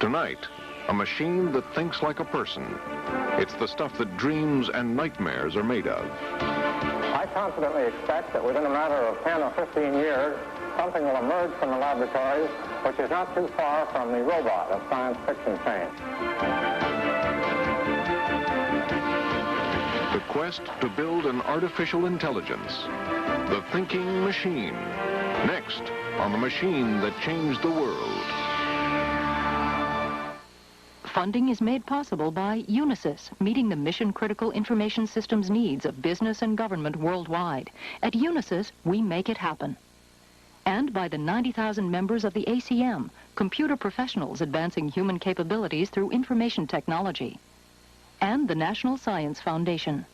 Tonight, a machine that thinks like a person. It's the stuff that dreams and nightmares are made of. I confidently expect that within a matter of 10 or 15 years, something will emerge from the laboratories which is not too far from the robot of science fiction fame. The quest to build an artificial intelligence. The thinking machine. Next, on the machine that changed the world. Funding is made possible by Unisys, meeting the mission-critical information systems needs of business and government worldwide. At Unisys, we make it happen. And by the 90,000 members of the ACM, computer professionals advancing human capabilities through information technology. And the National Science Foundation.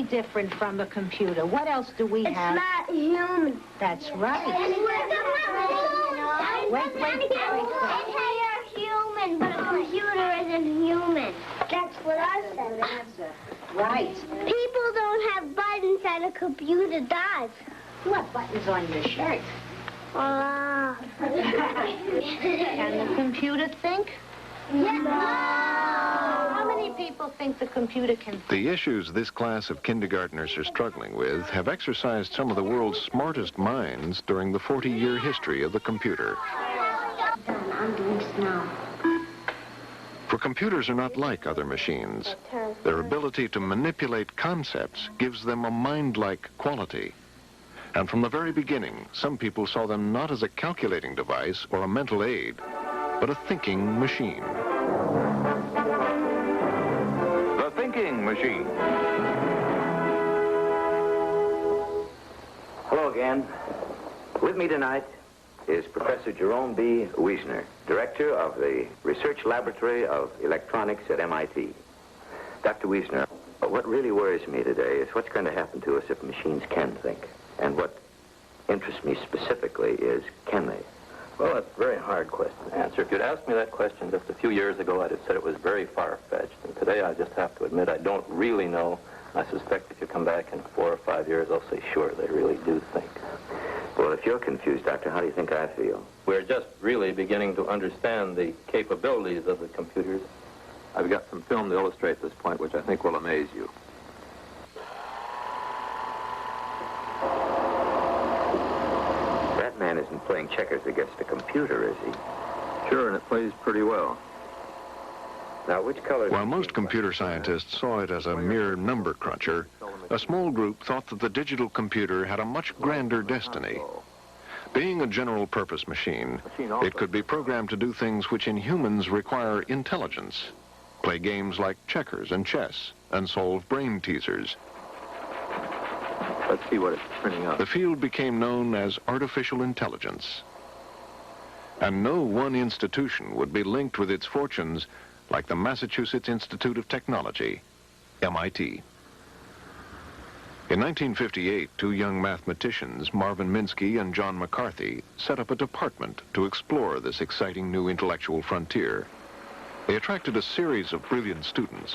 Different from a computer. What else do we have? It's not human. That's right. Wait. You're human, but a computer isn't human. That's what I said. Right. People don't have buttons that a computer does. You have buttons on your shirt. Can the computer think? Yes. How many people think the computer can think? The issues this class of kindergartners are struggling with have exercised some of the world's smartest minds during the 40-year history of the computer. I'm doing snow. For computers are not like other machines. Their ability to manipulate concepts gives them a mind-like quality. And from the very beginning, some people saw them not as a calculating device or a mental aid, but a thinking machine. The thinking machine. Hello again. With me tonight is Professor Jerome B. Wiesner, Director of the Research Laboratory of Electronics at MIT. Dr. Wiesner, what really worries me today is what's going to happen to us if machines can think. And what interests me specifically is, can they? Well, that's a very hard question to answer. If you'd asked me that question just a few years ago, I'd have said it was very far-fetched. And today, I just have to admit I don't really know. I suspect if you come back in 4 or 5 years, I'll say, sure, they really do think. Well, if you're confused, Doctor, how do you think I feel? We're just really beginning to understand the capabilities of the computers. I've got some film to illustrate this point, which I think will amaze you. That man isn't playing checkers against a computer, is he? Sure, and it plays pretty well. Now, which color... While most computer scientists saw it as a mere number cruncher, a small group thought that the digital computer had a much grander destiny. Being a general-purpose machine, it could be programmed to do things which in humans require intelligence, play games like checkers and chess, and solve brain teasers. Let's see what it's printing up. The field became known as artificial intelligence. And no one institution would be linked with its fortunes like the Massachusetts Institute of Technology, MIT. In 1958, two young mathematicians, Marvin Minsky and John McCarthy, set up a department to explore this exciting new intellectual frontier. They attracted a series of brilliant students.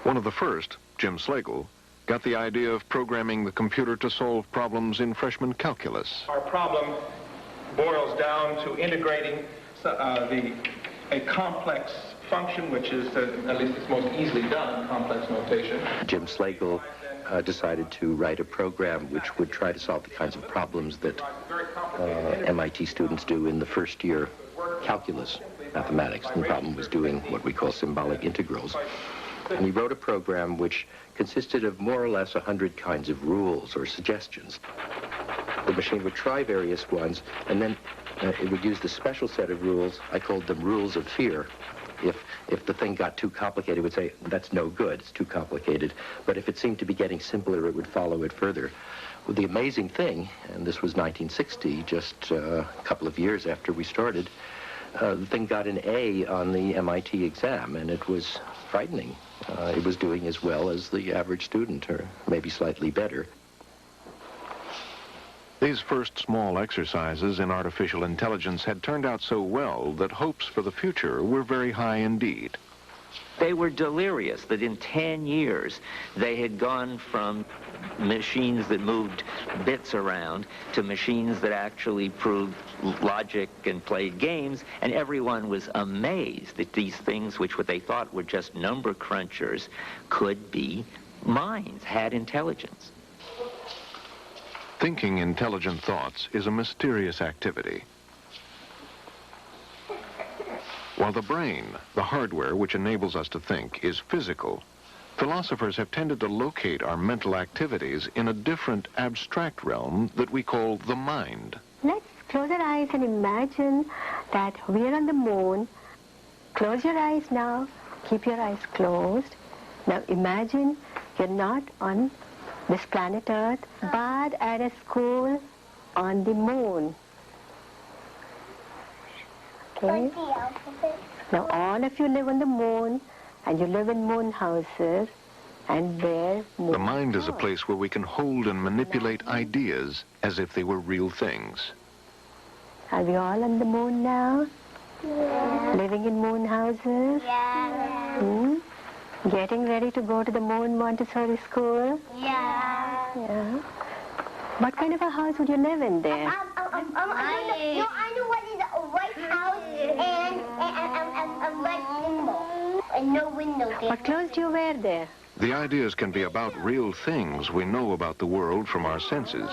One of the first, Jim Slagle, got the idea of programming the computer to solve problems in freshman calculus. Our problem boils down to integrating a complex function, which is, at least it's most easily done in complex notation. Jim Slagle decided to write a program which would try to solve the kinds of problems that MIT students do in the first year calculus mathematics. And the problem was doing what we call symbolic integrals. And he wrote a program which consisted of more or less 100 kinds of rules or suggestions. The machine would try various ones, and then it would use the special set of rules. I called them rules of fear. If the thing got too complicated, it would say, that's no good, it's too complicated. But if it seemed to be getting simpler, it would follow it further. Well, the amazing thing, and this was 1960, just a couple of years after we started, the thing got an A on the MIT exam, and it was frightening. It was doing as well as the average student, or maybe slightly better. These first small exercises in artificial intelligence had turned out so well that hopes for the future were very high indeed. They were delirious that in 10 years they had gone from machines that moved bits around to machines that actually proved logic and played games, and everyone was amazed that these things, which what they thought were just number crunchers, could be minds, had intelligence. Thinking intelligent thoughts is a mysterious activity. While the brain, the hardware which enables us to think, is physical, philosophers have tended to locate our mental activities in a different abstract realm that we call the mind. Let's close our eyes and imagine that we're on the moon. Close your eyes now. Keep your eyes closed. Now imagine you're not on this planet Earth, but at a school on the moon. Okay? Now all of you live on the moon, and you live in moon houses, and there moon The mind is a place where we can hold and manipulate ideas as if they were real things. Are we all on the moon now? Yeah. Living in moon houses? Yeah. Hmm? Getting ready to go to the Moon Montessori school? Yeah. Yeah. What kind of a house would you live in there? I know what is a white house and a red window. And no window there. What clothes do you wear there? The ideas can be about real things we know about the world from our senses,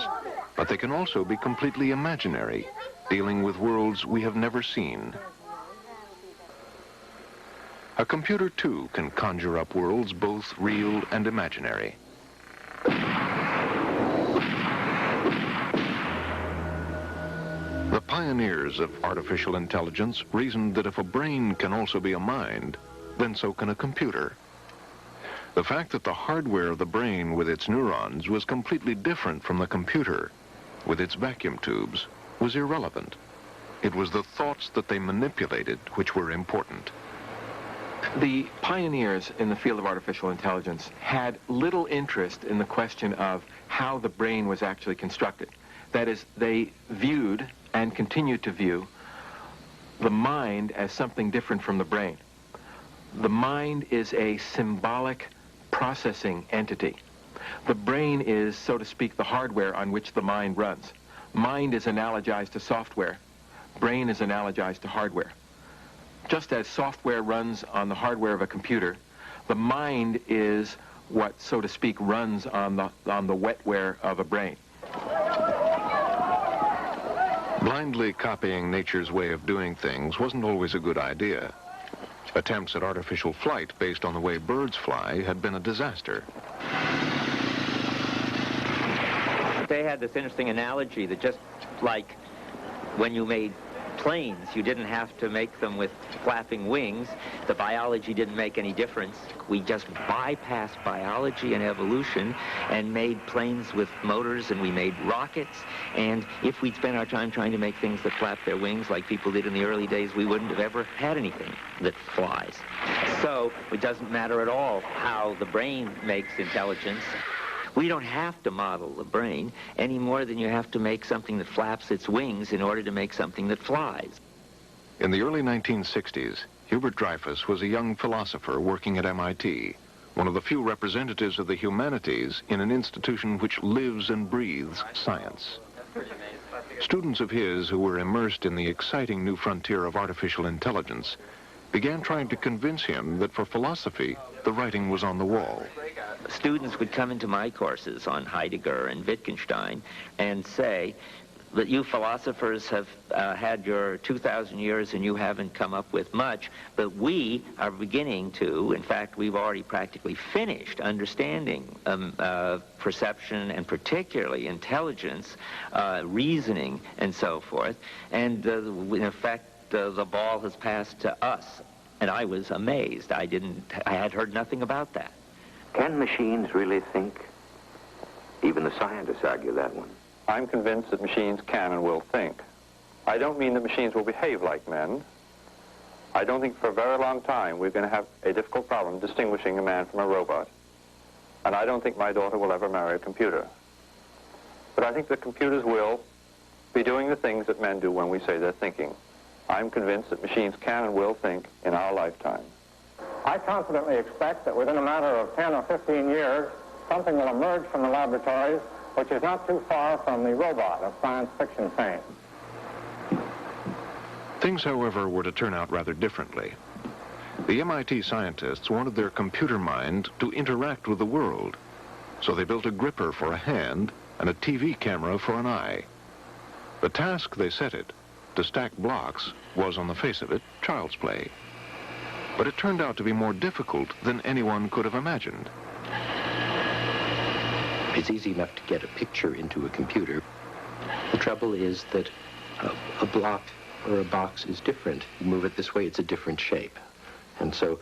but they can also be completely imaginary, dealing with worlds we have never seen. A computer, too, can conjure up worlds both real and imaginary. The pioneers of artificial intelligence reasoned that if a brain can also be a mind, then so can a computer. The fact that the hardware of the brain with its neurons was completely different from the computer with its vacuum tubes was irrelevant. It was the thoughts that they manipulated which were important. The pioneers in the field of artificial intelligence had little interest in the question of how the brain was actually constructed. That is, they viewed and continued to view the mind as something different from the brain. The mind is a symbolic processing entity. The brain is, so to speak, the hardware on which the mind runs. Mind is analogized to software. Brain is analogized to hardware. Just as software runs on the hardware of a computer, the mind is what, so to speak, runs on the wetware of a brain. Blindly copying nature's way of doing things wasn't always a good idea. Attempts at artificial flight based on the way birds fly had been a disaster. They had this interesting analogy that just like when you made planes, you didn't have to make them with flapping wings. The biology didn't make any difference. We just bypassed biology and evolution and made planes with motors, and we made rockets. And if we'd spent our time trying to make things that flap their wings like people did in the early days, we wouldn't have ever had anything that flies. So it doesn't matter at all how the brain makes intelligence. We don't have to model the brain any more than you have to make something that flaps its wings in order to make something that flies. In the early 1960s, Hubert Dreyfus was a young philosopher working at MIT, one of the few representatives of the humanities in an institution which lives and breathes science. Students of his who were immersed in the exciting new frontier of artificial intelligence began trying to convince him that for philosophy, the writing was on the wall. Students would come into my courses on Heidegger and Wittgenstein and say, that you philosophers have had your 2,000 years and you haven't come up with much, but we are beginning to, in fact, we've already practically finished understanding perception and particularly intelligence, reasoning, and so forth. And in fact, the ball has passed to us. And I was amazed. I had heard nothing about that. Can machines really think? Even the scientists argue that one. I'm convinced that machines can and will think. I don't mean that machines will behave like men. I don't think for a very long time we're going to have a difficult problem distinguishing a man from a robot. And I don't think my daughter will ever marry a computer. But I think that computers will be doing the things that men do when we say they're thinking. I'm convinced that machines can and will think in our lifetime. I confidently expect that within a matter of 10 or 15 years, something will emerge from the laboratories which is not too far from the robot of science fiction fame. Things, however, were to turn out rather differently. The MIT scientists wanted their computer mind to interact with the world, so they built a gripper for a hand and a TV camera for an eye. The task they set it, to stack blocks, was, on the face of it, child's play. But it turned out to be more difficult than anyone could have imagined. It's easy enough to get a picture into a computer. The trouble is that a block or a box is different. You move it this way, it's a different shape. And so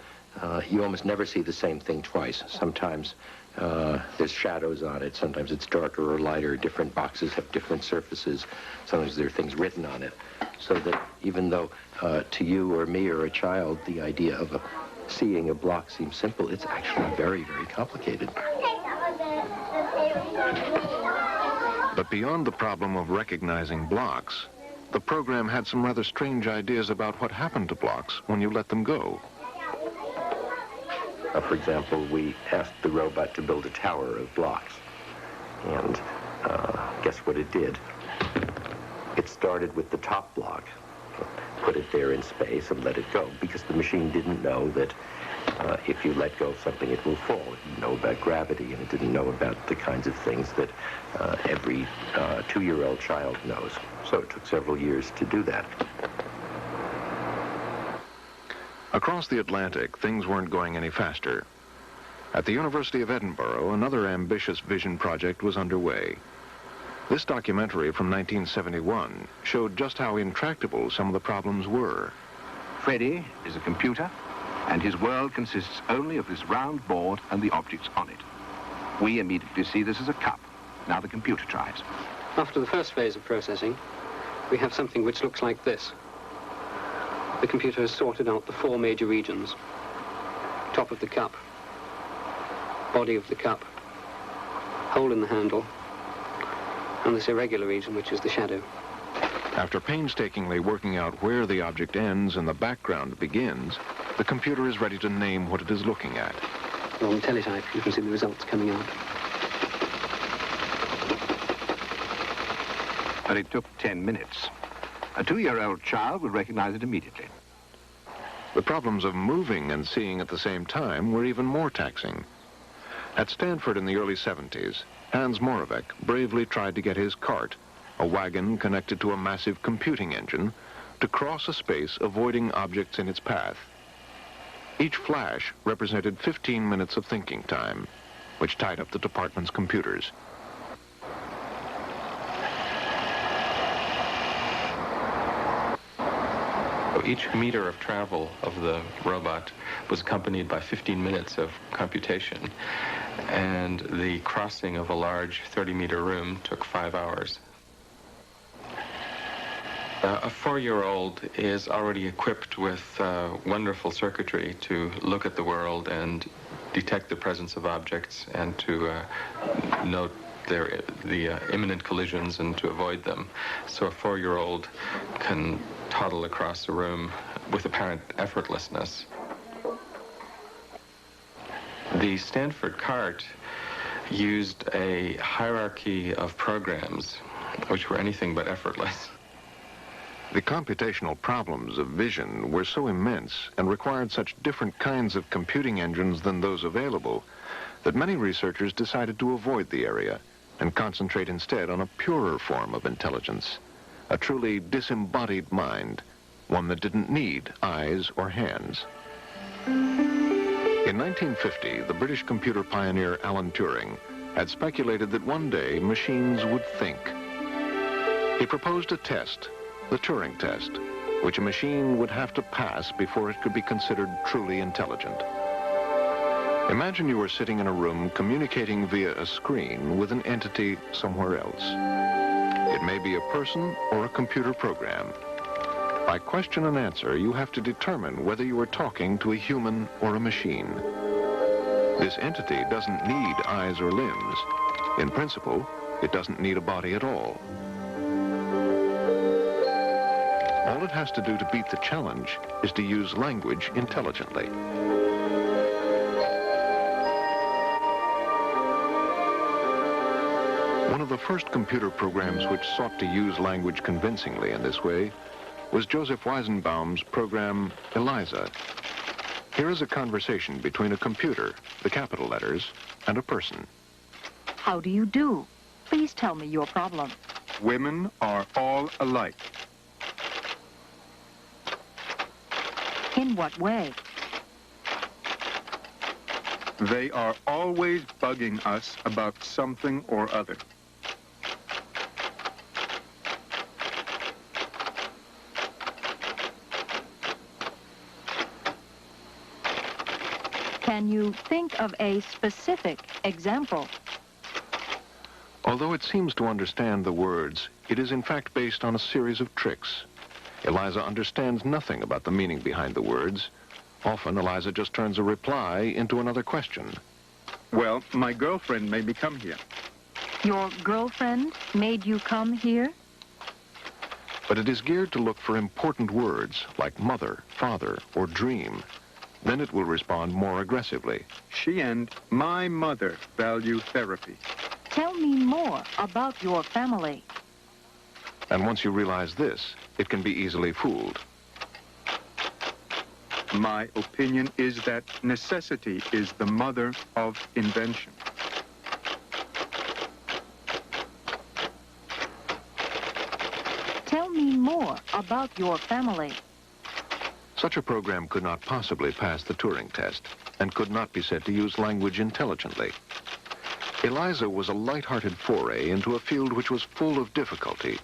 you almost never see the same thing twice. Sometimes there's shadows on it, sometimes it's darker or lighter. Different boxes have different surfaces. Sometimes there are things written on it. So that even though to you or me or a child, the idea of seeing a block seems simple, it's actually very, very complicated. But beyond the problem of recognizing blocks, the program had some rather strange ideas about what happened to blocks when you let them go. For example, we asked the robot to build a tower of blocks. And guess what it did? It started with the top block, put it there in space, and let it go, because the machine didn't know that if you let go of something, it will fall. It didn't know about gravity, and it didn't know about the kinds of things that every 2-year-old child knows. So it took several years to do that. Across the Atlantic, things weren't going any faster. At the University of Edinburgh, another ambitious vision project was underway. This documentary from 1971 showed just how intractable some of the problems were. Freddy is a computer, and his world consists only of this round board and the objects on it. We immediately see this as a cup. Now the computer tries. After the first phase of processing, we have something which looks like this. The computer has sorted out the 4 major regions. Top of the cup, body of the cup, hole in the handle, and this irregular region, which is the shadow. After painstakingly working out where the object ends and the background begins, the computer is ready to name what it is looking at. On the teletype, you can see the results coming out. But it took 10 minutes. A 2-year-old child would recognize it immediately. The problems of moving and seeing at the same time were even more taxing. At Stanford in the early 70s, Hans Moravec bravely tried to get his cart, a wagon connected to a massive computing engine, to cross a space avoiding objects in its path. Each flash represented 15 minutes of thinking time, which tied up the department's computers. Each meter of travel of the robot was accompanied by 15 minutes of computation, and the crossing of a large 30-meter room took 5 hours. A 4-year-old is already equipped with wonderful circuitry to look at the world and detect the presence of objects and to note the imminent collisions and to avoid them. So a 4-year-old can toddle across a room with apparent effortlessness. The Stanford cart used a hierarchy of programs which were anything but effortless. The computational problems of vision were so immense and required such different kinds of computing engines than those available that many researchers decided to avoid the area and concentrate instead on a purer form of intelligence, a truly disembodied mind, one that didn't need eyes or hands. In 1950, the British computer pioneer Alan Turing had speculated that one day machines would think. He proposed a test, the Turing test, which a machine would have to pass before it could be considered truly intelligent. Imagine you were sitting in a room communicating via a screen with an entity somewhere else. It may be a person or a computer program. By question and answer, you have to determine whether you are talking to a human or a machine. This entity doesn't need eyes or limbs. In principle, it doesn't need a body at all. All it has to do to beat the challenge is to use language intelligently. One of the first computer programs which sought to use language convincingly in this way was Joseph Weizenbaum's program ELIZA. Here is a conversation between a computer, the capital letters, and a person. How do you do? Please tell me your problem. Women are all alike. In what way? They are always bugging us about something or other. Can you think of a specific example? Although it seems to understand the words, it is in fact based on a series of tricks. Eliza understands nothing about the meaning behind the words. Often, Eliza just turns a reply into another question. Well, my girlfriend made me come here. Your girlfriend made you come here? But it is geared to look for important words like mother, father, or dream. Then it will respond more aggressively. She and my mother value therapy. Tell me more about your family. And once you realize this, it can be easily fooled. My opinion is that necessity is the mother of invention. Tell me more about your family. Such a program could not possibly pass the Turing test and could not be said to use language intelligently. Eliza was a light-hearted foray into a field which was full of difficulty,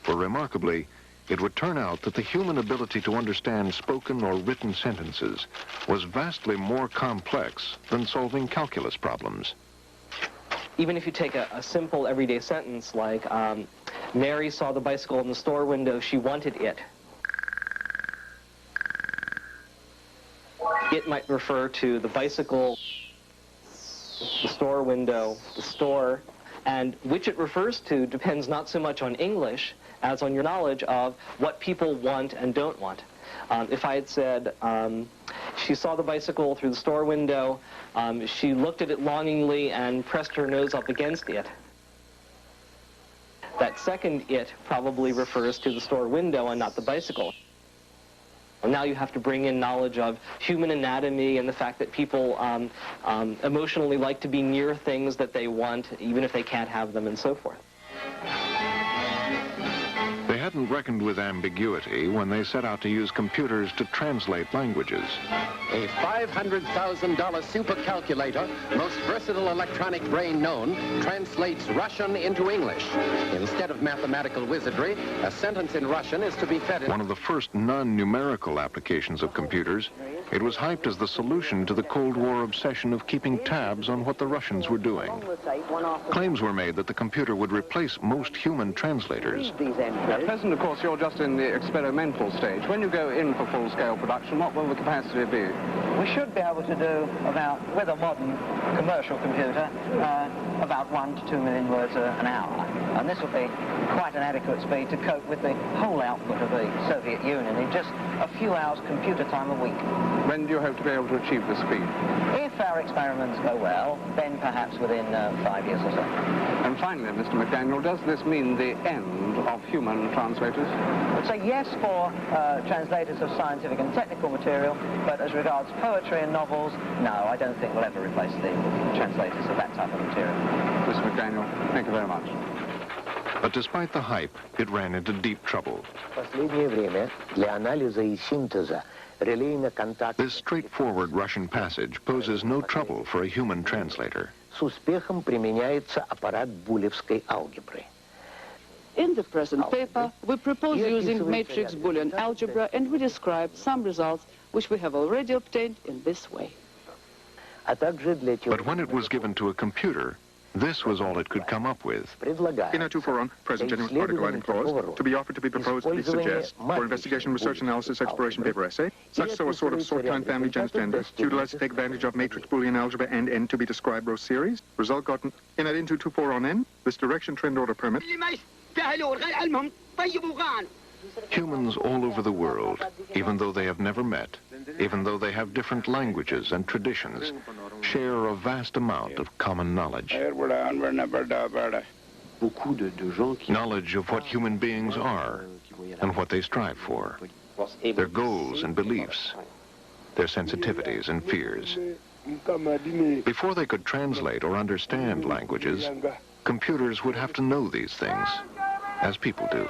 for remarkably, it would turn out that the human ability to understand spoken or written sentences was vastly more complex than solving calculus problems. Even if you take a simple everyday sentence like, Mary saw the bicycle in the store window, she wanted it. It might refer to the bicycle, the store window, the store, and which it refers to depends not so much on English as on your knowledge of what people want and don't want. If I had said, she saw the bicycle through the store window, she looked at it longingly and pressed her nose up against it. That second it probably refers to the store window and not the bicycle. Now you have to bring in knowledge of human anatomy and the fact that people emotionally like to be near things that they want, even if they can't have them, and so forth. They hadn't reckoned with ambiguity when they set out to use computers to translate languages. A $500,000 supercalculator, most versatile electronic brain known, translates Russian into English. Instead of mathematical wizardry, a sentence in Russian is to be fed in... One of the first non-numerical applications of computers, it was hyped as the solution to the Cold War obsession of keeping tabs on what the Russians were doing. Claims were made that the computer would replace most human translators. At present, of course, you're just in the experimental stage. When you go in for full-scale production, what will the capacity be? We should be able to do about, with a modern commercial computer, about 1 to 2 million words an hour. And this will be quite an adequate speed to cope with the whole output of the Soviet Union in just a few hours computer time a week. When do you hope to be able to achieve the speed? If our experiments go well, then perhaps within 5 years or so. And finally, Mr. McDaniel, does this mean the end of human translators? I would say yes for translators of scientific and technical material, but as regards poetry and novels, no, I don't think we'll ever replace the translators of that type of material. Mr. McDaniel, thank you very much. very much. But despite the hype, it ran into deep trouble. This straightforward Russian passage poses no trouble for a human translator. In the present paper, we propose using matrix Boolean algebra, and we describe some results which we have already obtained in this way. But when it was given to a computer, this was all it could come up with. In a 2-4 present genuine article writing clause, to be offered, to be proposed, please suggest, for investigation, research, analysis, exploration, paper, essay, such so a sort of sort, time, family, gens, gender, to utilize to take advantage of matrix Boolean algebra and n to be described row series, result gotten in at into 2-4 on n, this direction trend order permit. Humans all over the world, even though they have never met, even though they have different languages and traditions, share a vast amount of common knowledge. Knowledge of what human beings are and what they strive for, their goals and beliefs, their sensitivities and fears. Before they could translate or understand languages, computers would have to know these things, as people do.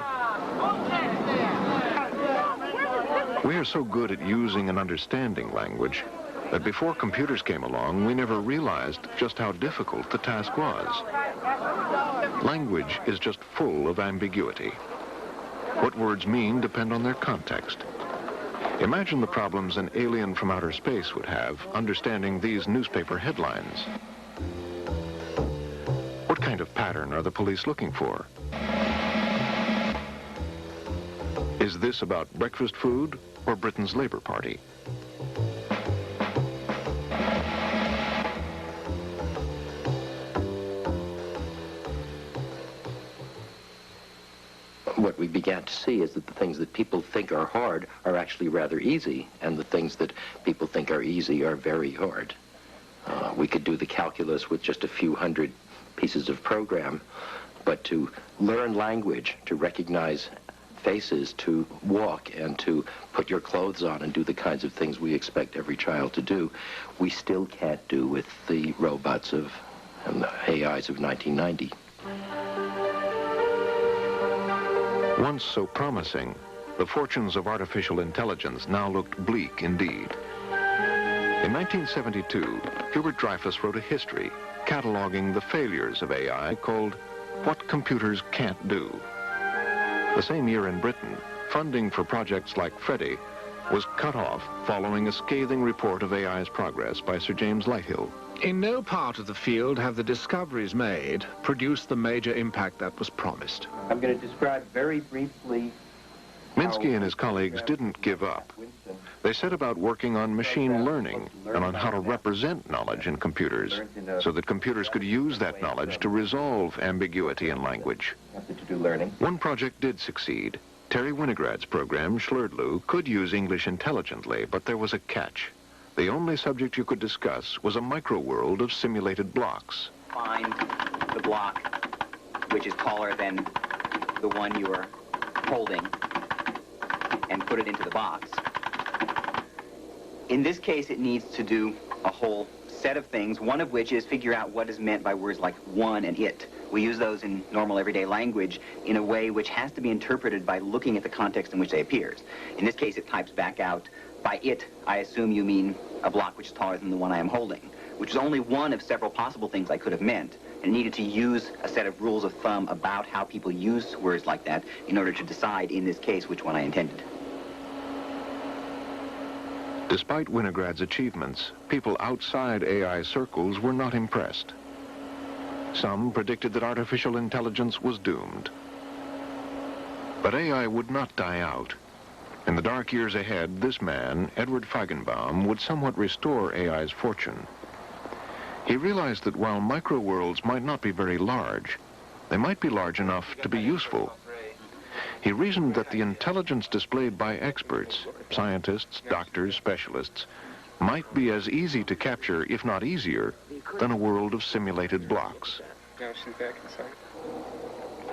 We are so good at using and understanding language that before computers came along, we never realized just how difficult the task was. Language is just full of ambiguity. What words mean depend on their context. Imagine the problems an alien from outer space would have understanding these newspaper headlines. What kind of pattern are the police looking for? Is this about breakfast food or Britain's Labour Party? What we began to see is that the things that people think are hard are actually rather easy, and the things that people think are easy are very hard. We could do the calculus with just a few hundred pieces of program, but to learn language, to recognize faces, to walk and to put your clothes on and do the kinds of things we expect every child to do, we still can't do with the robots of and the AIs of 1990. Once so promising, the fortunes of artificial intelligence now looked bleak indeed. In 1972, Hubert Dreyfus wrote a history cataloging the failures of AI called What Computers Can't Do. The same year in Britain, funding for projects like Freddie was cut off following a scathing report of AI's progress by Sir James Lighthill. In no part of the field have the discoveries made produced the major impact that was promised. I'm going to describe very briefly. Minsky and his colleagues didn't give up. They set about working on machine learning and on how to represent knowledge in computers so that computers could use that knowledge to resolve ambiguity in language. One project did succeed. Terry Winograd's program, Schlurdlu, could use English intelligently, but there was a catch. The only subject you could discuss was a micro-world of simulated blocks. Find the block which is taller than the one you are holding and put it into the box. In this case, it needs to do a whole set of things, one of which is figure out what is meant by words like one and it. We use those in normal everyday language in a way which has to be interpreted by looking at the context in which they appear. In this case, it types back out, by it, I assume you mean a block which is taller than the one I am holding, which is only one of several possible things I could have meant, and needed to use a set of rules of thumb about how people use words like that in order to decide, in this case, which one I intended. Despite Winograd's achievements, people outside AI circles were not impressed. Some predicted that artificial intelligence was doomed. But AI would not die out. In the dark years ahead, this man, Edward Feigenbaum, would somewhat restore AI's fortune. He realized that while micro-worlds might not be very large, they might be large enough to be useful. He reasoned that the intelligence displayed by experts, scientists, doctors, specialists, might be as easy to capture, if not easier, than a world of simulated blocks.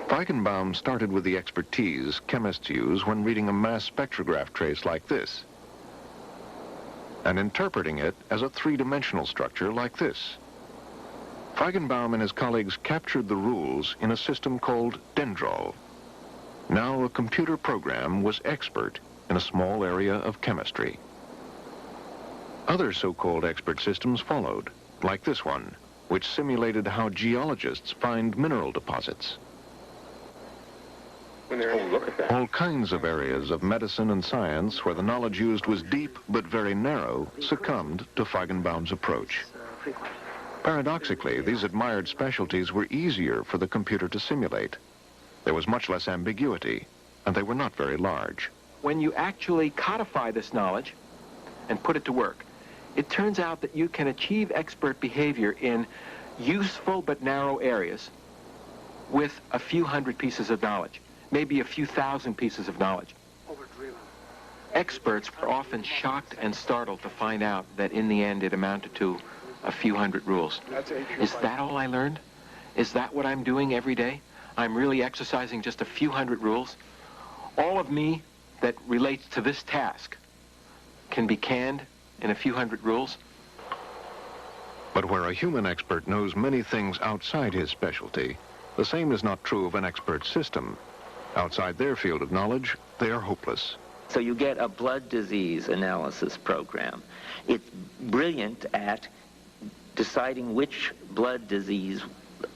Feigenbaum started with the expertise chemists use when reading a mass spectrograph trace like this, and interpreting it as a three-dimensional structure like this. Feigenbaum and his colleagues captured the rules in a system called Dendrol. Now a computer program was expert in a small area of chemistry. Other so-called expert systems followed, like this one, which simulated how geologists find mineral deposits. All kinds of areas of medicine and science where the knowledge used was deep but very narrow succumbed to Feigenbaum's approach. Paradoxically, these admired specialties were easier for the computer to simulate. There was much less ambiguity, and they were not very large. When you actually codify this knowledge and put it to work, it turns out that you can achieve expert behavior in useful but narrow areas with a few hundred pieces of knowledge, maybe a few thousand pieces of knowledge. Experts were often shocked and startled to find out that in the end it amounted to a few hundred rules. Is that all I learned? Is that what I'm doing every day? I'm really exercising just a few hundred rules? All of me that relates to this task can be canned in a few hundred rules? But where a human expert knows many things outside his specialty, the same is not true of an expert system. Outside their field of knowledge, they are hopeless. So you get a blood disease analysis program. It's brilliant at deciding which blood disease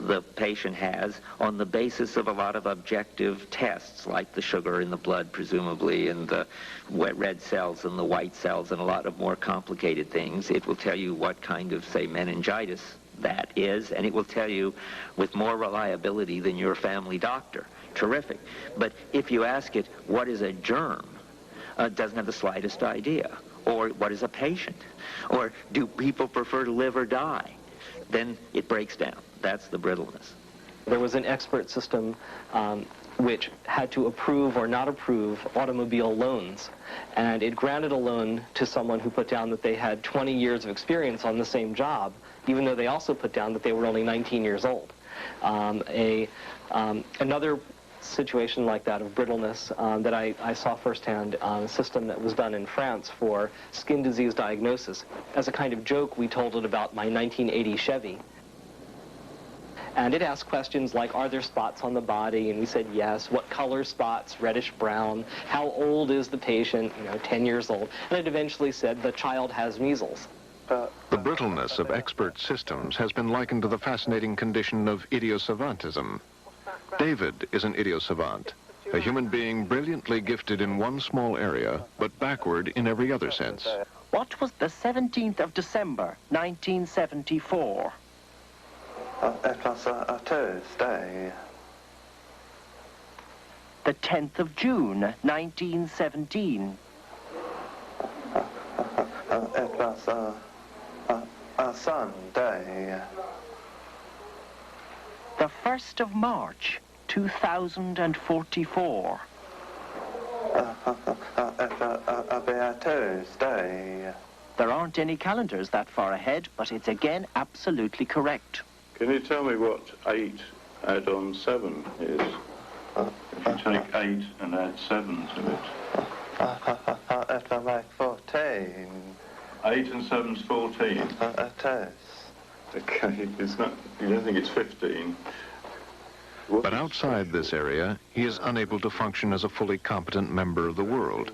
the patient has on the basis of a lot of objective tests, like the sugar in the blood, presumably, and the red cells and the white cells, and a lot of more complicated things. It will tell you what kind of, say, meningitis that is, and it will tell you with more reliability than your family doctor. Terrific. But if you ask it, what is a germ? It doesn't have the slightest idea. Or what is a patient? Or do people prefer to live or die? Then it breaks down. That's the brittleness. There was an expert system which had to approve or not approve automobile loans. And it granted a loan to someone who put down that they had 20 years of experience on the same job, even though they also put down that they were only 19 years old. Another situation like that of brittleness that I saw firsthand, a system that was done in France for skin disease diagnosis. As a kind of joke, we told it about my 1980 Chevy. And it asked questions like, are there spots on the body? And we said yes. What color spots? Reddish brown. How old is the patient? 10 years old. And it eventually said the child has measles. The brittleness of expert systems has been likened to the fascinating condition of idiosavantism. David is an idiosavant, a human being brilliantly gifted in one small area, but backward in every other sense. What was the 17th of December, 1974? It was a Tuesday. The 10th of June, 1917. It was a Sunday. The 1st of March, 2044. It'll be a Tuesday. There aren't any calendars that far ahead, but it's again absolutely correct. Can you tell me what 8 add on 7 is? If you take 8 and add 7 to it. It'll make 14. 8 and 7's 14? It is. Okay, it's not, you don't think it's 15? But outside this area, he is unable to function as a fully competent member of the world.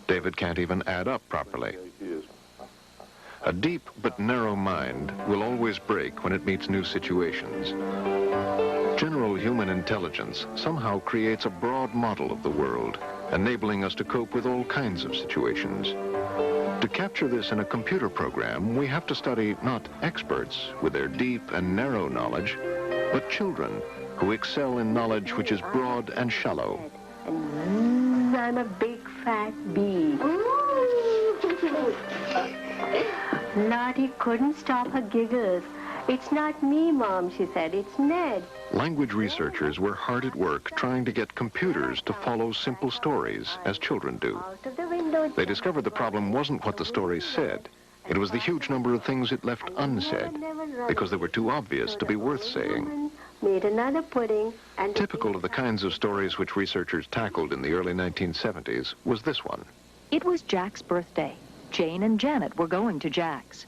David can't even add up properly. A deep but narrow mind will always break when it meets new situations. General human intelligence somehow creates a broad model of the world, enabling us to cope with all kinds of situations. To capture this in a computer program, we have to study not experts with their deep and narrow knowledge, but children who excel in knowledge which is broad and shallow. I'm a big fat bee. Lottie couldn't stop her giggles. It's not me, Mom, she said. It's Ned. Language researchers were hard at work trying to get computers to follow simple stories, as children do. They discovered the problem wasn't what the story said. It was the huge number of things it left unsaid, because they were too obvious to be worth saying. Made another pudding, and typical of the kinds of stories which researchers tackled in the early 1970s was this one. It was Jack's birthday. Jane and Janet were going to Jack's.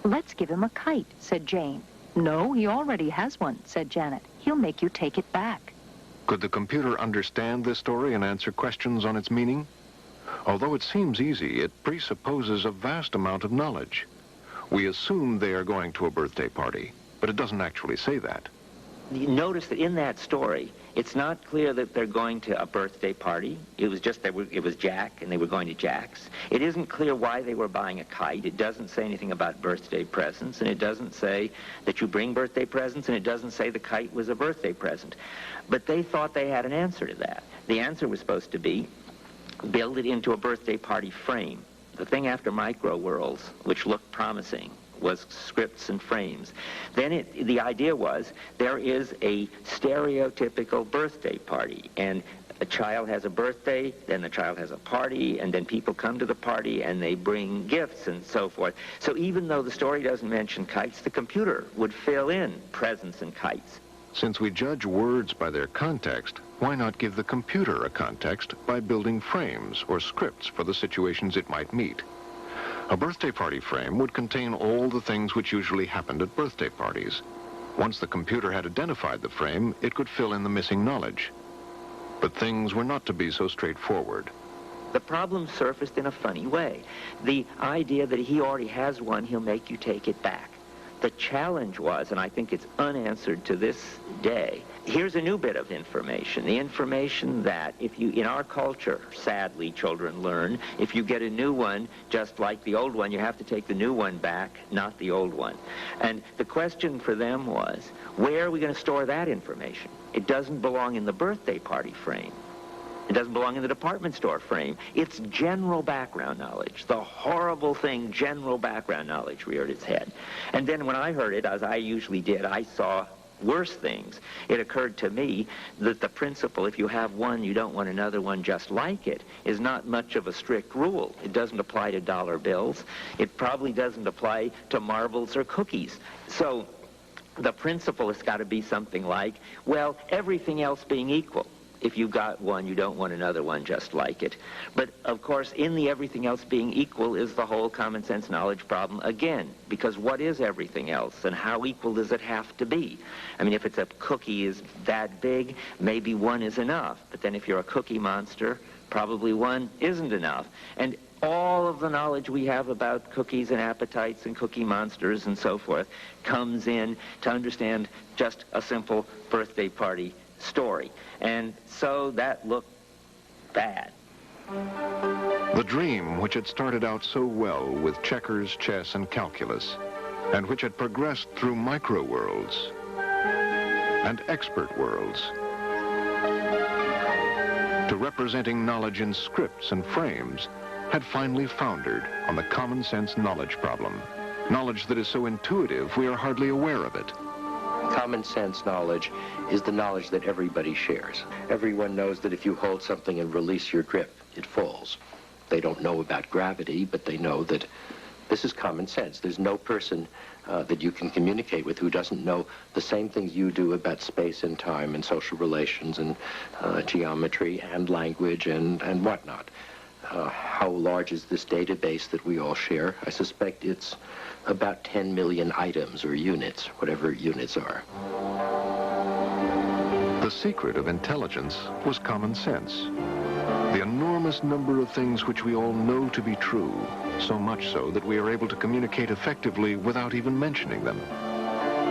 Let's give him a kite, said Jane. No, he already has one, said Janet. He'll make you take it back. Could the computer understand this story and answer questions on its meaning? Although it seems easy, it presupposes a vast amount of knowledge. We assume they are going to a birthday party, but it doesn't actually say that. You notice that in that story, it's not clear that they're going to a birthday party. It was just that it was Jack, and they were going to Jack's. It isn't clear why they were buying a kite. It doesn't say anything about birthday presents, and it doesn't say that you bring birthday presents, and it doesn't say the kite was a birthday present. But they thought they had an answer to that. The answer was supposed to be, build it into a birthday party frame. The thing after Micro Worlds, which looked promising, was scripts and frames. Then the idea was there is a stereotypical birthday party, and a child has a birthday, then the child has a party, and then people come to the party and they bring gifts and so forth. So even though the story doesn't mention kites, the computer would fill in presents and kites. Since we judge words by their context, why not give the computer a context by building frames or scripts for the situations it might meet? A birthday party frame would contain all the things which usually happened at birthday parties. Once the computer had identified the frame, it could fill in the missing knowledge. But things were not to be so straightforward. The problem surfaced in a funny way. The idea that he already has one, he'll make you take it back. The challenge was, and I think it's unanswered to this day, here's a new bit of information. The information that if you, in our culture, sadly, children learn, if you get a new one, just like the old one, you have to take the new one back, not the old one. And the question for them was, where are we going to store that information? It doesn't belong in the birthday party frame. It doesn't belong in the department store frame. It's general background knowledge. The horrible thing, general background knowledge, reared its head. And then when I heard it, as I usually did, I saw worse things. It occurred to me that the principle, if you have one, you don't want another one just like it, is not much of a strict rule. It doesn't apply to dollar bills. It probably doesn't apply to marbles or cookies. So the principle has got to be something like, well, everything else being equal, if you got one, you don't want another one just like it. But, of course, in the everything else being equal is the whole common sense knowledge problem again. Because what is everything else, and how equal does it have to be? I mean, if it's a cookie is that big, maybe one is enough. But then if you're a cookie monster, probably one isn't enough. And all of the knowledge we have about cookies and appetites and cookie monsters and so forth comes in to understand just a simple birthday party story. And so that looked bad. The dream, which had started out so well with checkers, chess, and calculus, and which had progressed through micro worlds and expert worlds to representing knowledge in scripts and frames, had finally foundered on the common sense knowledge problem. Knowledge that is so intuitive we are hardly aware of it. Common sense knowledge is the knowledge that everybody shares. Everyone knows that if you hold something and release your grip, it falls. They don't know about gravity, but they know that this is common sense. There's no person that you can communicate with who doesn't know the same things you do about space and time and social relations and geometry and language and whatnot. How large is this database that we all share? I suspect it's about 10 million items or units, whatever units are. The secret of intelligence was common sense. The enormous number of things which we all know to be true, so much so that we are able to communicate effectively without even mentioning them.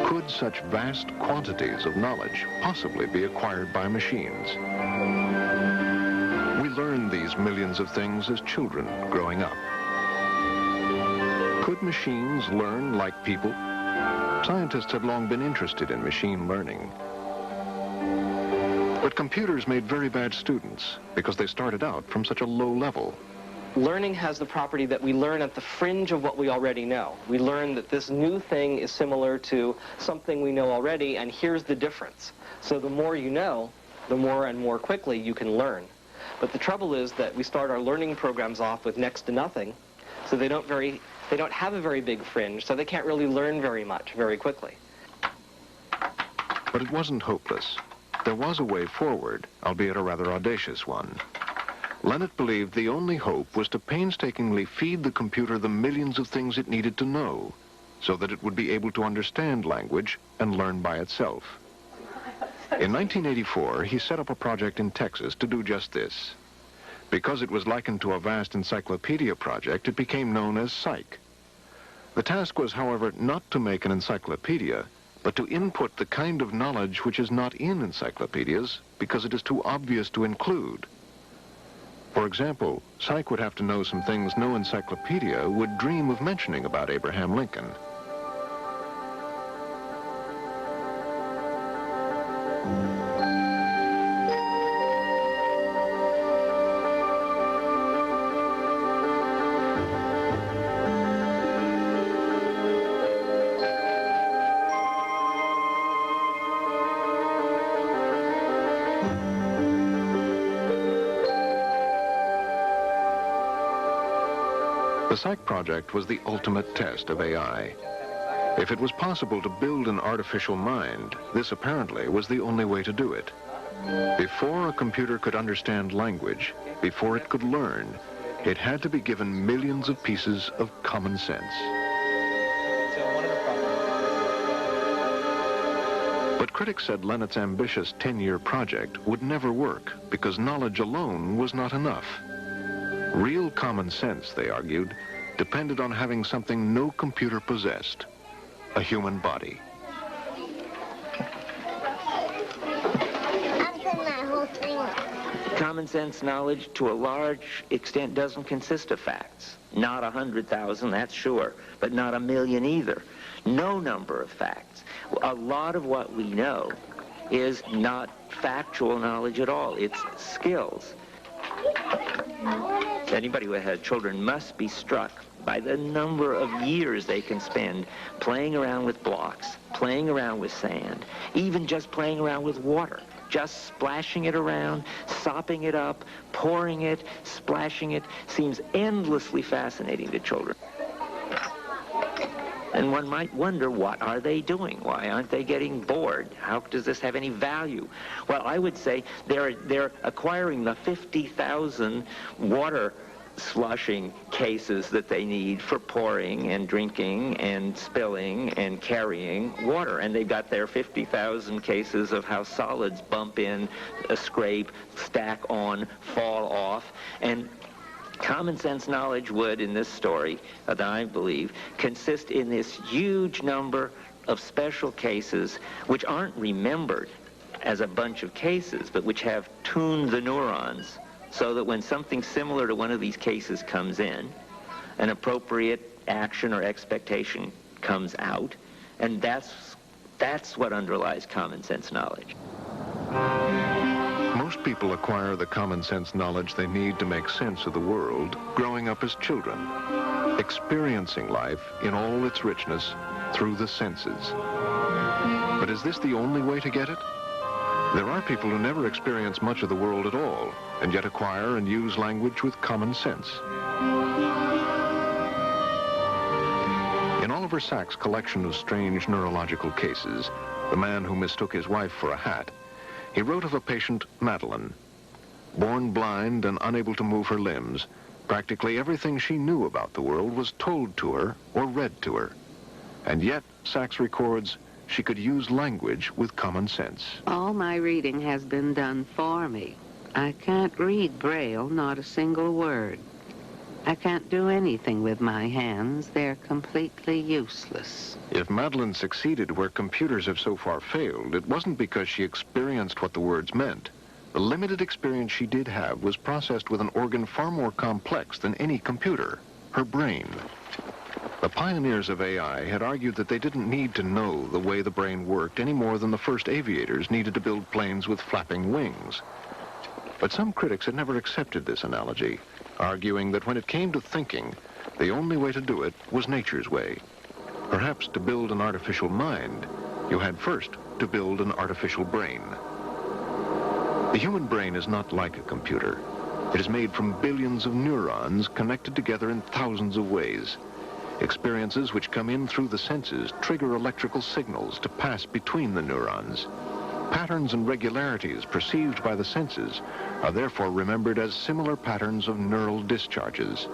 Could such vast quantities of knowledge possibly be acquired by machines? We learn these millions of things as children growing up. Could machines learn like people? Scientists had long been interested in machine learning. But computers made very bad students because they started out from such a low level. Learning has the property that we learn at the fringe of what we already know. We learn that this new thing is similar to something we know already, and here's the difference. So the more you know, the more and more quickly you can learn. But the trouble is that we start our learning programs off with next to nothing, so they don't have a very big fringe, so they can't really learn very much very quickly. But it wasn't hopeless. There was a way forward, albeit a rather audacious one. Lennet believed the only hope was to painstakingly feed the computer the millions of things it needed to know, so that it would be able to understand language and learn by itself. In 1984, he set up a project in Texas to do just this. Because it was likened to a vast encyclopedia project, it became known as Psych. The task was, however, not to make an encyclopedia, but to input the kind of knowledge which is not in encyclopedias because it is too obvious to include. For example, Psych would have to know some things no encyclopedia would dream of mentioning about Abraham Lincoln. The Psych project was the ultimate test of AI. If it was possible to build an artificial mind, this apparently was the only way to do it. Before a computer could understand language, before it could learn, it had to be given millions of pieces of common sense. But critics said Lennett's ambitious 10-year project would never work because knowledge alone was not enough. Real common sense, they argued, depended on having something no computer possessed, a human body. Common sense knowledge, to a large extent, doesn't consist of facts. Not 100,000, that's sure, but not 1,000,000 either. No number of facts. A lot of what we know is not factual knowledge at all. It's skills. Anybody who had children must be struck by the number of years they can spend playing around with blocks, playing around with sand, even just playing around with water, just splashing it around, sopping it up, pouring it, splashing it, seems endlessly fascinating to children. And one might wonder, what are they doing? Why aren't they getting bored? How does this have any value? Well, I would say they're acquiring the 50,000 water slushing cases that they need for pouring and drinking and spilling and carrying water. And they've got their 50,000 cases of how solids bump in, scrape, stack on, fall off. And common sense knowledge would, in this story, that I believe, consist in this huge number of special cases which aren't remembered as a bunch of cases, but which have tuned the neurons so that when something similar to one of these cases comes in, an appropriate action or expectation comes out, and that's what underlies common sense knowledge. Most people acquire the common sense knowledge they need to make sense of the world growing up as children, experiencing life in all its richness through the senses. But is this the only way to get it? There are people who never experience much of the world at all, and yet acquire and use language with common sense. In Oliver Sacks' collection of strange neurological cases, The Man Who Mistook His Wife for a Hat, he wrote of a patient, Madeline. Born blind and unable to move her limbs, practically everything she knew about the world was told to her or read to her. And yet, Sacks records, she could use language with common sense. All my reading has been done for me. I can't read Braille, not a single word. I can't do anything with my hands. They're completely useless. If Madeline succeeded where computers have so far failed, it wasn't because she experienced what the words meant. The limited experience she did have was processed with an organ far more complex than any computer, her brain. The pioneers of AI had argued that they didn't need to know the way the brain worked any more than the first aviators needed to build planes with flapping wings. But some critics had never accepted this analogy, arguing that when it came to thinking, the only way to do it was nature's way. Perhaps to build an artificial mind, you had first to build an artificial brain. The human brain is not like a computer. It is made from billions of neurons connected together in thousands of ways. Experiences which come in through the senses trigger electrical signals to pass between the neurons. Patterns and regularities perceived by the senses are therefore remembered as similar patterns of neural discharges.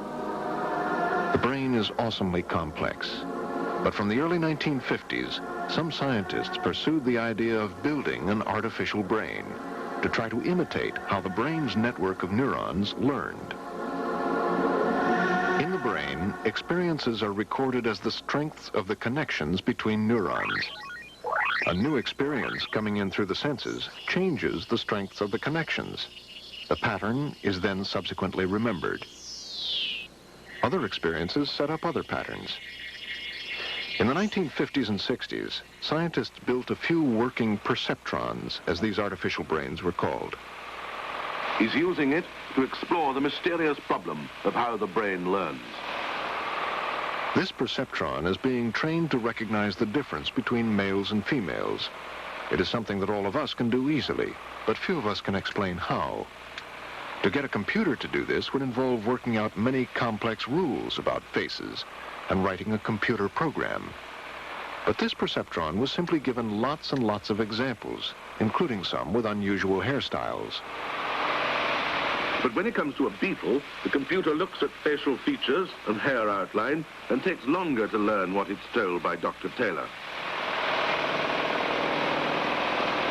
The brain is awesomely complex. But from the early 1950s, some scientists pursued the idea of building an artificial brain to try to imitate how the brain's network of neurons learned. In the brain, experiences are recorded as the strengths of the connections between neurons. A new experience coming in through the senses changes the strengths of the connections. The pattern is then subsequently remembered. Other experiences set up other patterns. In the 1950s and 60s, scientists built a few working perceptrons, as these artificial brains were called. He's using it to explore the mysterious problem of how the brain learns. This perceptron is being trained to recognize the difference between males and females. It is something that all of us can do easily, but few of us can explain how. To get a computer to do this would involve working out many complex rules about faces and writing a computer program. But this perceptron was simply given lots and lots of examples, including some with unusual hairstyles. But when it comes to a beetle, the computer looks at facial features and hair outline and takes longer to learn what it's told by Dr. Taylor.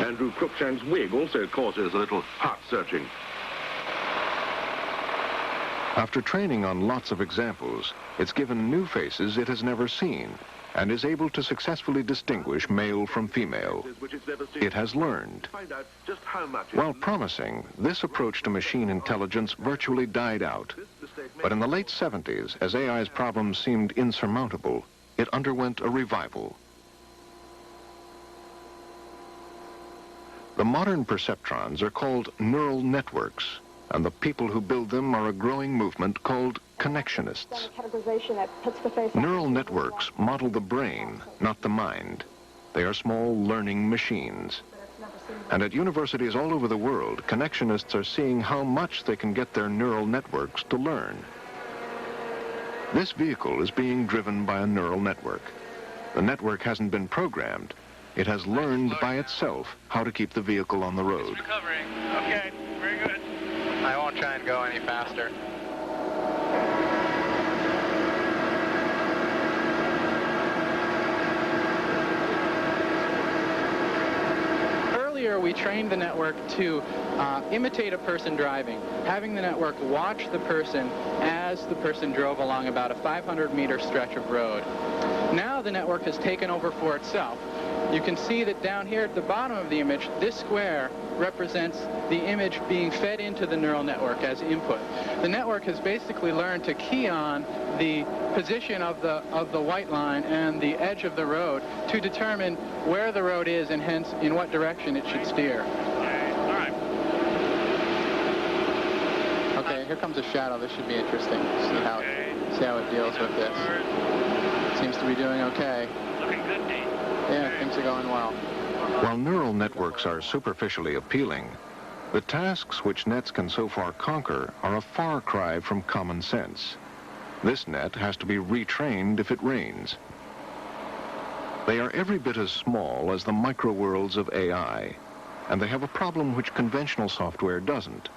Andrew Cruikshank's wig also causes a little heart-searching. After training on lots of examples, it's given new faces it has never seen and is able to successfully distinguish male from female. It has learned. While promising, this approach to machine intelligence virtually died out. But in the late 70s, as AI's problems seemed insurmountable, it underwent a revival. The modern perceptrons are called neural networks, and the people who build them are a growing movement called connectionists. Neural networks model the brain, not the mind. They are small learning machines. And at universities all over the world, connectionists are seeing how much they can get their neural networks to learn. This vehicle is being driven by a neural network. The network hasn't been programmed. It has learned by itself how to keep the vehicle on the road. It's recovering. Okay, very good. I won't try and go any faster. Earlier, we trained the network to imitate a person driving, having the network watch the person as the person drove along about a 500-meter stretch of road. Now the network has taken over for itself. You can see that down here at the bottom of the image, this square represents the image being fed into the neural network as input. The network has basically learned to key on the position of the white line and the edge of the road to determine where the road is and hence in what direction it should steer. All right. Okay, here comes a shadow. This should be interesting. See how it deals with this. Seems to be doing okay. Looking good, Dave. Yeah, things are going well. While neural networks are superficially appealing, the tasks which nets can so far conquer are a far cry from common sense. This net has to be retrained if it rains. They are every bit as small as the micro-worlds of AI, and they have a problem which conventional software doesn't.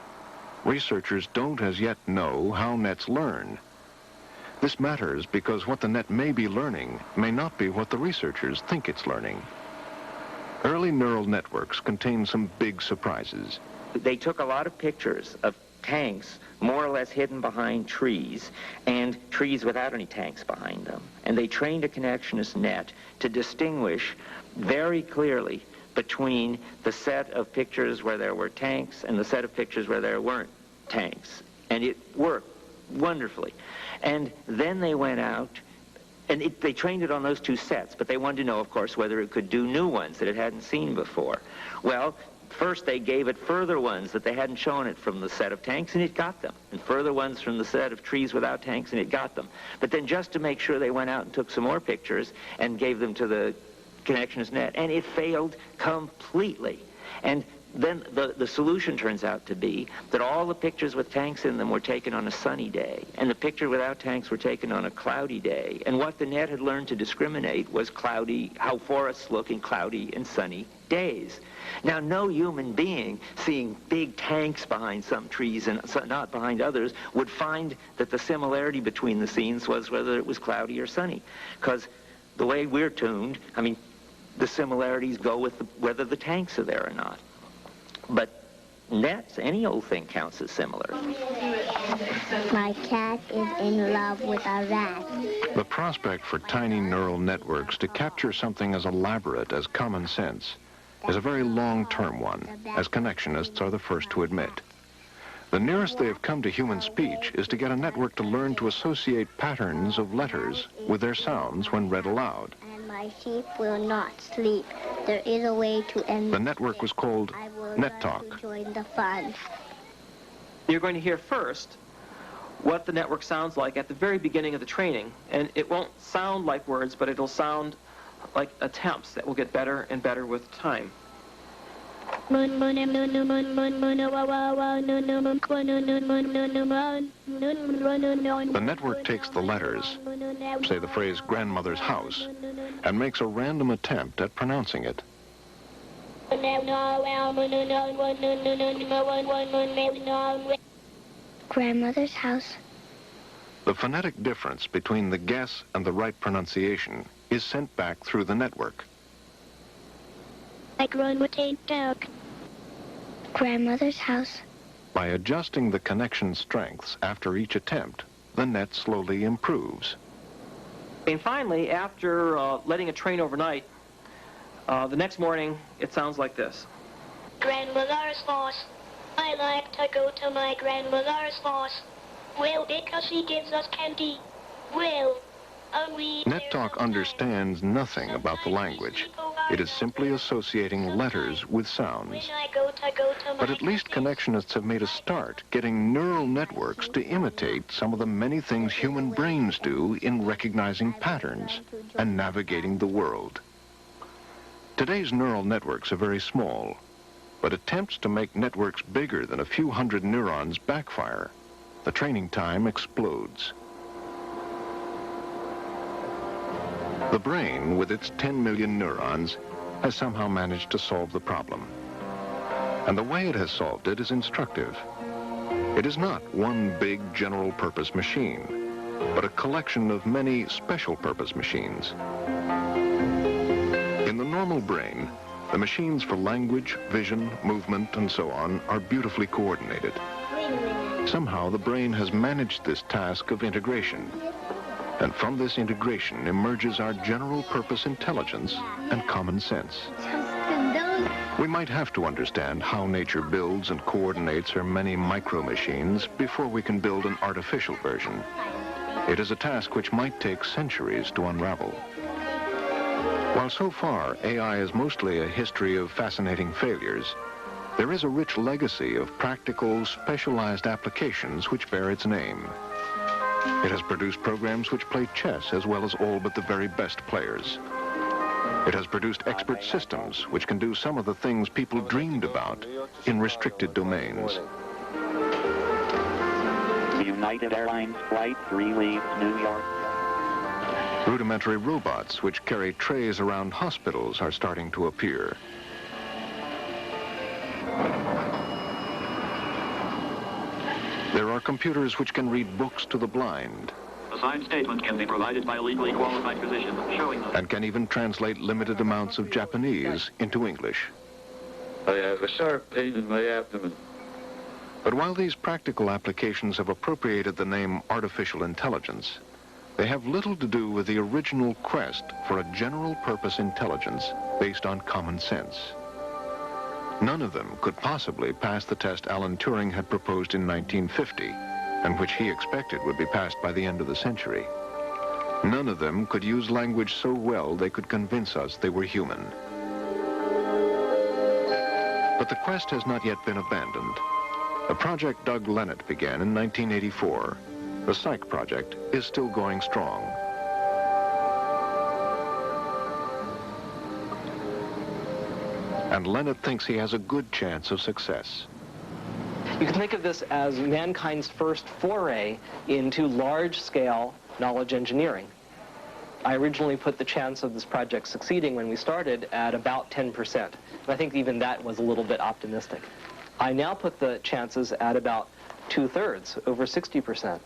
Researchers don't as yet know how nets learn. This matters because what the net may be learning may not be what the researchers think it's learning. Early neural networks contain some big surprises. They took a lot of pictures of tanks more or less hidden behind trees and trees without any tanks behind them. And they trained a connectionist net to distinguish very clearly between the set of pictures where there were tanks and the set of pictures where there weren't tanks. And it worked wonderfully. And then they went out, and they trained it on those two sets, but they wanted to know, of course, whether it could do new ones that it hadn't seen before. Well, first they gave it further ones that they hadn't shown it from the set of tanks, and it got them. And further ones from the set of trees without tanks, and it got them. But then just to make sure, they went out and took some more pictures and gave them to the connectionist net, and it failed completely. And then the solution turns out to be that all the pictures with tanks in them were taken on a sunny day, and the picture without tanks were taken on a cloudy day. And what the net had learned to discriminate was how forests look in cloudy and sunny days. Now, no human being seeing big tanks behind some trees and not behind others would find that the similarity between the scenes was whether it was cloudy or sunny, because the way we're tuned, I mean, the similarities go with whether the tanks are there or not. But nets, any old thing counts as similar. My cat is in love with a rat. The prospect for tiny neural networks to capture something as elaborate as common sense is a very long-term one, as connectionists are the first to admit. The nearest they have come to human speech is to get a network to learn to associate patterns of letters with their sounds when read aloud. And my sheep will not sleep. There is a way to end. The network was called NetTalk. Join the fun. You're going to hear first what the network sounds like at the very beginning of the training. And it won't sound like words, but it'll sound like attempts that will get better and better with time. The network takes the letters, say the phrase grandmother's house, and makes a random attempt at pronouncing it. Grandmother's house. The phonetic difference between the guess and the right pronunciation is sent back through the network. Grandmother's house. By adjusting the connection strengths after each attempt, the net slowly improves. And finally, after letting it train overnight, the next morning, it sounds like this. Grandmother's house. I like to go to my grandmother's house. Well, because she gives us candy. Well, NetTalk understands nothing about the language. It is simply associating letters with sounds. But at least connectionists have made a start getting neural networks to imitate some of the many things human brains do in recognizing patterns and navigating the world. Today's neural networks are very small, but attempts to make networks bigger than a few hundred neurons backfire. The training time explodes. The brain, with its 10 million neurons, has somehow managed to solve the problem. And the way it has solved it is instructive. It is not one big general-purpose machine, but a collection of many special-purpose machines. In the normal brain, the machines for language, vision, movement, and so on are beautifully coordinated. Somehow, the brain has managed this task of integration. And from this integration emerges our general-purpose intelligence and common sense. We might have to understand how nature builds and coordinates her many micro-machines before we can build an artificial version. It is a task which might take centuries to unravel. While so far AI is mostly a history of fascinating failures, there is a rich legacy of practical, specialized applications which bear its name. It has produced programs which play chess as well as all but the very best players. It has produced expert systems which can do some of the things people dreamed about in restricted domains. United Airlines Flight 3 leaves New York. Rudimentary robots which carry trays around hospitals are starting to appear. There are computers which can read books to the blind. A signed statement can be provided by a legally qualified physician showing them. And can even translate limited amounts of Japanese into English. I have a sharp pain in my abdomen. But while these practical applications have appropriated the name artificial intelligence, they have little to do with the original quest for a general-purpose intelligence based on common sense. None of them could possibly pass the test Alan Turing had proposed in 1950, and which he expected would be passed by the end of the century. None of them could use language so well they could convince us they were human. But the quest has not yet been abandoned. A project Doug Lenat began in 1984, the Psych project, is still going strong. And Lenat thinks he has a good chance of success. You can think of this as mankind's first foray into large-scale knowledge engineering. I originally put the chance of this project succeeding when we started at about 10%. And I think even that was a little bit optimistic. I now put the chances at about 2/3, over 60%.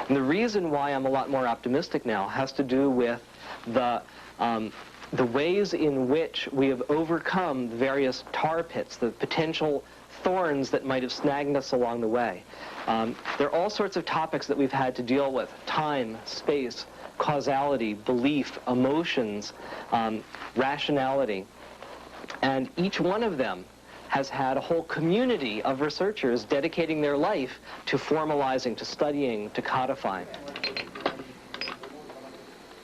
And the reason why I'm a lot more optimistic now has to do with the the ways in which we have overcome the various tar pits, the potential thorns that might have snagged us along the way. There are all sorts of topics that we've had to deal with: time, space, causality, belief, emotions, rationality. And each one of them has had a whole community of researchers dedicating their life to formalizing, to studying, to codifying.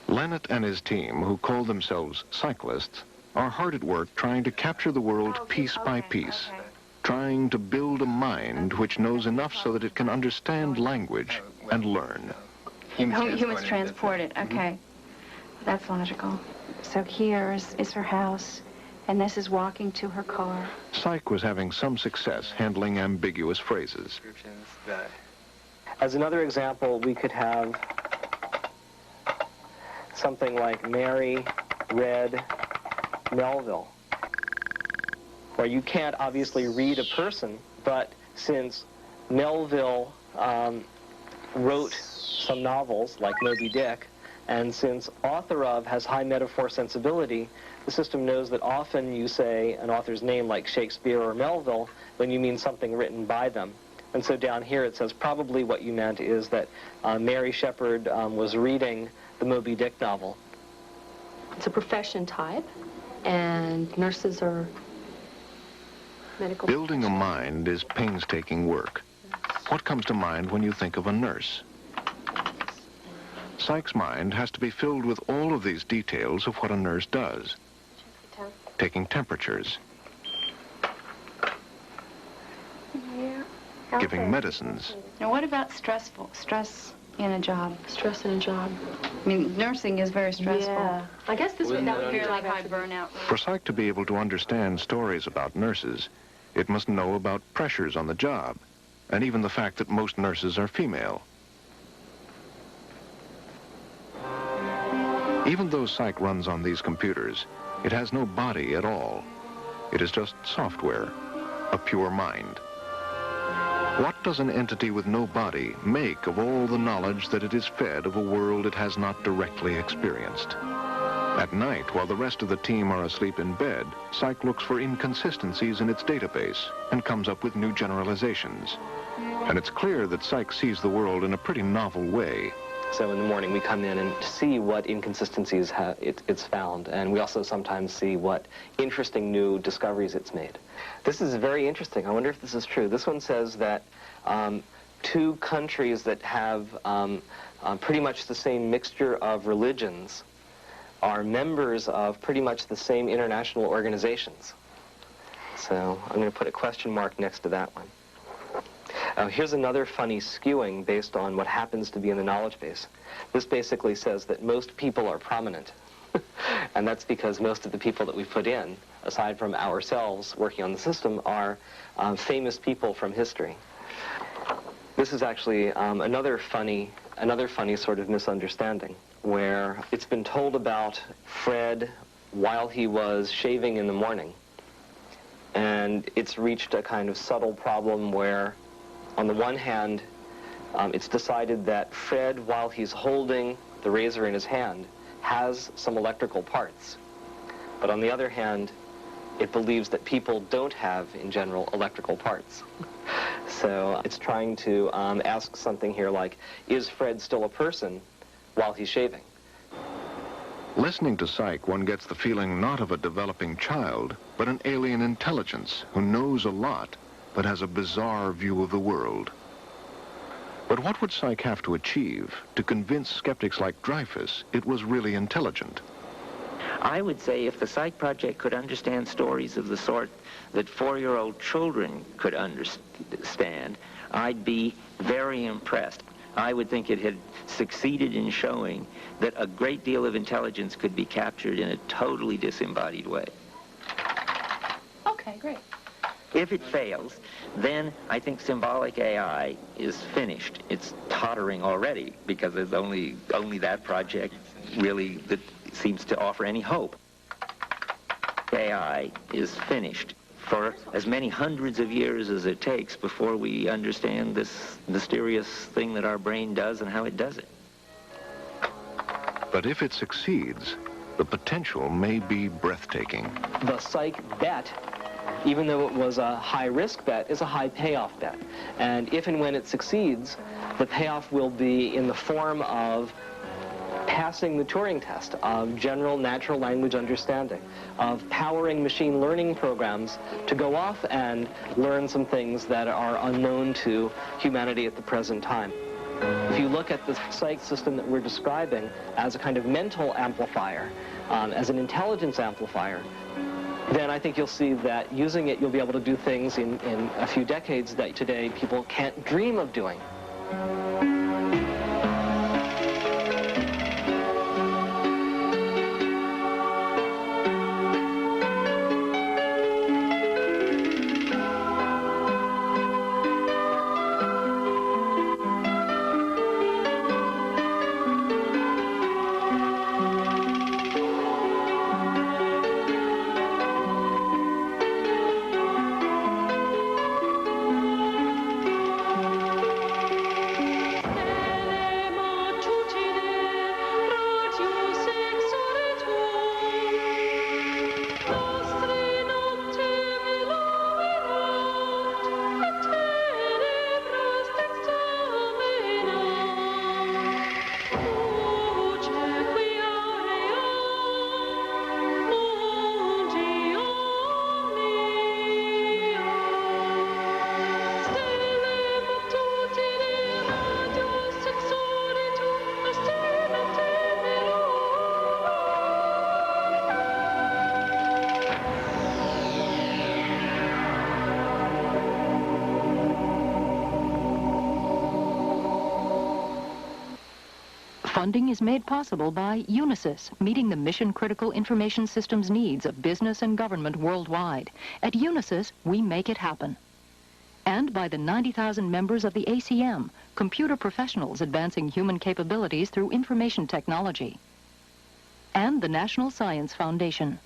Lennet and his team, who call themselves cyclists, are hard at work trying to capture the world piece by piece, trying to build a mind which knows enough so that it can understand language and learn. Humans transported, okay. That's logical. So here is her house, and this is walking to her car. Psych was having some success handling ambiguous phrases. As another example, we could have something like Mary read Melville, where you can't obviously read a person, but since Melville wrote some novels like Moby Dick, and since author of has high metaphor sensibility, the system knows that often you say an author's name like Shakespeare or Melville when you mean something written by them. And so down here it says probably what you meant is that Mary Shepard was reading the Moby Dick novel. It's a profession type, and nurses are medical. Building a mind is painstaking work. What comes to mind when you think of a nurse? Psych's mind has to be filled with all of these details of what a nurse does. Taking temperatures. Yeah. Giving medicines. Now what about stress in a job? Stress in a job. I mean, nursing is very stressful. Yeah. I guess that would be like high burnout. For Psych to be able to understand stories about nurses, it must know about pressures on the job, and even the fact that most nurses are female. Even though Psych runs on these computers, it has no body at all. It is just software, a pure mind. What does an entity with no body make of all the knowledge that it is fed of a world it has not directly experienced? At night, while the rest of the team are asleep in bed, Psych looks for inconsistencies in its database and comes up with new generalizations. And it's clear that Psych sees the world in a pretty novel way. So in the morning we come in and see what inconsistencies it's found, and we also sometimes see what interesting new discoveries it's made. This is very interesting. I wonder if this is true. This one says that two countries that have pretty much the same mixture of religions are members of pretty much the same international organizations. So I'm going to put a question mark next to that one. Here's another funny skewing based on what happens to be in the knowledge base. This basically says that most people are prominent. And that's because most of the people that we put in, aside from ourselves working on the system, are famous people from history. This is actually another funny sort of misunderstanding, where it's been told about Fred while he was shaving in the morning. And it's reached a kind of subtle problem where, on the one hand, it's decided that Fred, while he's holding the razor in his hand, has some electrical parts. But on the other hand, it believes that people don't have, in general, electrical parts. So it's trying to ask something here like, is Fred still a person while he's shaving? Listening to Psych, one gets the feeling not of a developing child, but an alien intelligence who knows a lot, but has a bizarre view of the world. But what would Psych have to achieve to convince skeptics like Dreyfus it was really intelligent? I would say if the Psych project could understand stories of the sort that 4-year-old children could understand, I'd be very impressed. I would think it had succeeded in showing that a great deal of intelligence could be captured in a totally disembodied way. Okay, great. If it fails, then I think symbolic AI is finished. It's tottering already because there's only that project really that seems to offer any hope. AI is finished for as many hundreds of years as it takes before we understand this mysterious thing that our brain does and how it does it. But if it succeeds, the potential may be breathtaking. The psych bet, even though it was a high-risk bet, is a high payoff bet. And if and when it succeeds, the payoff will be in the form of passing the Turing test, of general natural language understanding, of powering machine learning programs to go off and learn some things that are unknown to humanity at the present time. If you look at the psych system that we're describing as a kind of mental amplifier, as an intelligence amplifier, then I think you'll see that using it, you'll be able to do things in a few decades that today people can't dream of doing. Funding is made possible by Unisys, meeting the mission-critical information systems needs of business and government worldwide. At Unisys, we make it happen. And by the 90,000 members of the ACM, computer professionals advancing human capabilities through information technology. And the National Science Foundation.